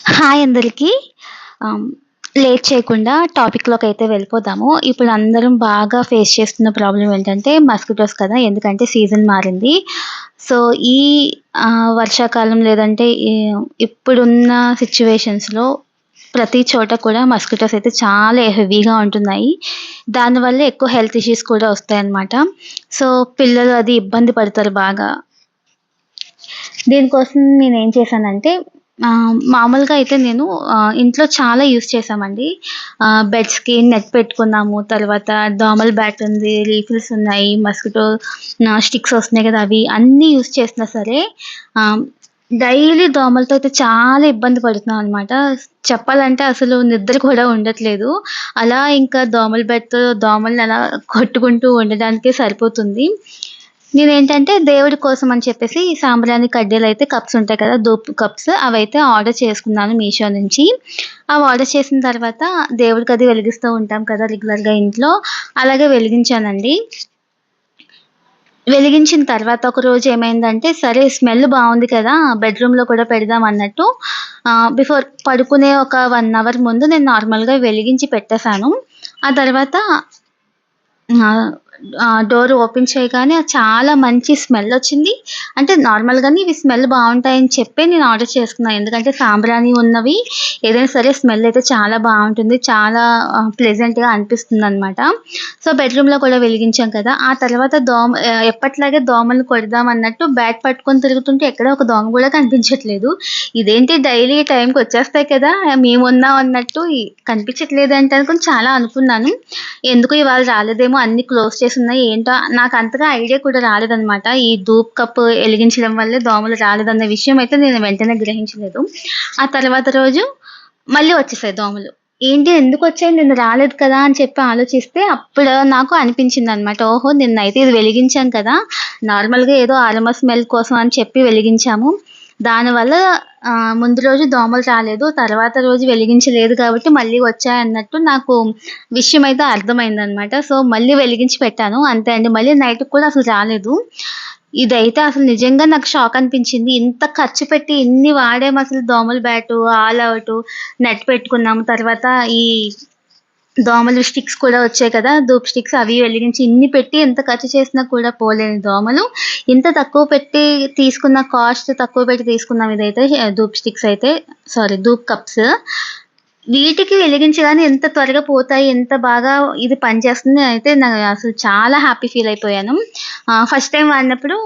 Hi అందరికీ. ఆహ్, late చేయకుండా టాపిక్‌లోకైతే వెళ్ళిపోదాము. ఇప్పుడు అందరం బాగా ఫేస్ చేస్తున్న ప్రాబ్లమ్ ఏంటంటే మస్కిటోస్ కదా! ఎందుకంటే సీజన్ మారింది. సో, ఈ వర్షాకాలం లేదంటే ఇప్పుడున్న సిట్యుయేషన్స్‌లో ప్రతి చోట కూడా మస్కిటోస్ అయితే చాలా హెవీగా ఉంటున్నాయి. దానివల్ల ఎక్కువ హెల్త్ ఇష్యూస్ కూడా వస్తాయన్నమాట. సో, పిల్లలు అది ఇబ్బంది పడతారు బాగా. దీనికోసం నేనేం చేశానంటే మామూలుగా అయితే నేను ఇంట్లో చాలా యూజ్ చేశామండి. బెడ్స్‌కి నెట్ పెట్టుకున్నాము. తర్వాత దోమల బ్యాట్ ఉంది, రీఫిల్స్ ఉన్నాయి, మస్కిటో స్టిక్స్ వస్తున్నాయి కదా! అవి అన్నీ యూజ్ చేసినా సరే ఆహ్, డైలీ దోమలతో అయితే చాలా ఇబ్బంది పడుతున్నాం అనమాట. చెప్పాలంటే అసలు నిద్ర కూడా ఉండట్లేదు. అలా ఇంకా దోమల బెట్‌తో దోమల్ని అలా కొట్టుకుంటూ ఉండడానికే సరిపోతుంది. నేనేంటంటే దేవుడి కోసం అని చెప్పేసి సాంబ్రాణి కడ్డీలయితే కప్స్ ఉంటాయి కదా! ధూప్ కప్స్ అవైతే ఆర్డర్ చేసుకున్నాను మీషో నుంచి. అవి ఆర్డర్ చేసిన తర్వాత దేవుడికది వెలిగిస్తూ ఉంటాం కదా! రెగ్యులర్‌గా ఇంట్లో. అలాగే వెలిగించానండి. వెలిగించిన తర్వాత ఒకరోజు ఏమైందంటే, సరే స్మెల్ బావుంది కదా! బెడ్‌రూమ్‌లో కూడా పెడదాం అన్నట్టు బిఫోర్ పడుకునే ఒక 1 అవర్ ముందు నేను నార్మల్‌గా వెలిగించి పెట్టేసాను. ఆ తర్వాత ఆ! డోర్ ఓపెన్ చేయగానే చాలా మంచి స్మెల్లొచ్చింది. అంటే నార్మల్‌గానే ఇవి స్మెల్ బావుంటాయని చెప్పే నేను ఆర్డర్ చేసుకున్నా. ఎందుకంటే సాంబ్రాణి ఉన్నవి ఏదైనా సరే స్మెల్ అయితే చాలా బావుంటుంది. చాలా ప్లెజెంట్‌గా అనిపిస్తుందనమాట. సో, బెడ్‌రూమ్‌లో కూడా వెలిగించాం కదా! ఆ తర్వాత ఎప్పట్లాగే దోమలు కొడదాం అన్నట్టు బ్యాట్ పట్టుకొని తిరుగుతుంటే ఎక్కడ ఒక దోమ కూడా కనిపించట్లేదు. ఇదేంటి డైలీ ఈ టైంకొచ్చేస్తాయి కదా! మేమున్నాం అన్నట్టు కనిపించట్లేదేంటి అనుకోని చాలా అనుకున్నాను. ఎందుకో ఇవాళ రాలేదేమో అన్నీ క్లోజ్ చేసున్నాయి. ఏంటో నాకంతగా ఐడియా కూడా రాలేదనమాట. ఈ ధూప్ కప్పు ఎలిగించడం వల్లే దోమలు రాలేదన్న విషయం అయితే నేను వెంటనే గ్రహించలేదు. ఆ తర్వాత రోజు మళ్ళీ వచ్చేసాయి దోమలు. ఏంటి ఎందుకొచ్చాయి నిన్న రాలేదు కదా! అని చెప్పి ఆలోచిస్తే అప్పుడు నాకు అనిపించిందనమాట. ఓహో! నిన్నైతే ఇది వెలిగించాం కదా! నార్మల్‌గా ఏదో అరోమా స్మెల్ కోసం అని చెప్పి వెలిగించాము. దానివల్ల ముందు రోజు దోమలు రాలేదు. తర్వాత రోజు వెలిగించలేదు కాబట్టి మళ్ళీ వచ్చాయన్నట్టు నాకు విషయమైతే అర్థమైందనమాట. సో, మళ్ళీ వెలిగించి పెట్టాను. అంతే అండి. మళ్ళీ నైట్‌కి కూడా అసలు రాలేదు. ఇదైతే అసలు నిజంగా నాకు షాక్ అనిపించింది. ఇంత ఖర్చు పెట్టి ఇన్ని వాడామసలు దోమల బ్యాటు, ఆల్ ఔటు, నెట్ పెట్టుకున్నాము. తర్వాత ఈ దోమలు స్టిక్స్ కూడా వచ్చాయి కదా! ధూప్ స్టిక్స్ అవి వెలిగించి ఇన్ని పెట్టి ఎంత ఖర్చు చేసినా కూడా పోలేని దోమలు, ఇంత తక్కువ పెట్టి తీసుకున్న కాస్ట్ తక్కువ పెట్టి తీసుకున్నాం ఇదైతే ధూప్ స్టిక్స్ అయితే ధూప్ కప్స్. వీటికి వెలిగించగానే ఎంత త్వరగా పోతాయి, ఎంత బాగా ఇది పనిచేస్తుంది అయితే అసలు చాలా హ్యాపీ ఫీల్ అయిపోయాను. ఫస్ట్ టైమ్ వాడినప్పుడు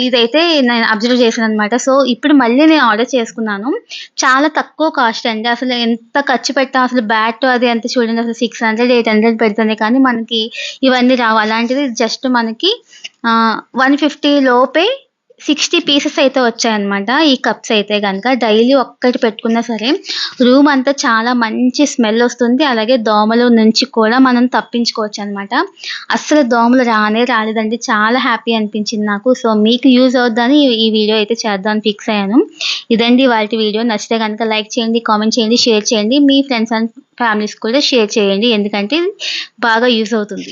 ఇదైతే నేను అబ్జర్వ్ చేశాననమాట. సో, ఇప్పుడు మళ్ళీ నేను ఆర్డర్ చేసుకున్నాను. చాలా తక్కువ కాస్ట్ అండి. అసలు ఎంత ఖర్చు పెట్టాం అసలు బ్యాట్ అది ఎంత చూడండి అసలు 600, 800 పెడితేనే కానీ మనకి ఇవన్నీ రావు. అలాంటిది జస్ట్ మనకి 150 లోపే 60 పీసెస్ అయితే వచ్చాయన్నమాట. ఈ కప్స్ అయితే గనక డైలీ ఒక్కటి పెట్టుకున్నా సరే రూమ్ అంతా చాలా మంచి స్మెల్ ఒస్తుంది. అలాగే దోమల నుంచి కూడా మనం తప్పించుకోవచ్చనమాట. అస్సలు దోమలు రానే రాలేదండి. చాలా హ్యాపీ అనిపించింది నాకు. సో, మీకు యూజ్ అవుద్దని ఈ వీడియో అయితే చేద్దామని ఫిక్స్ అయ్యాను. ఇదండి ఇవాల్టి వీడియో. నచ్చితే గనక లైక్ చేయండి, కామెంట్ చేయండి, షేర్ చేయండి. మీ ఫ్రెండ్స్ అండ్ ఫ్యామిలీస్ కూడా షేర్ చేయండి. ఎందుకంటే బాగా యూజ్ అవుతుంది.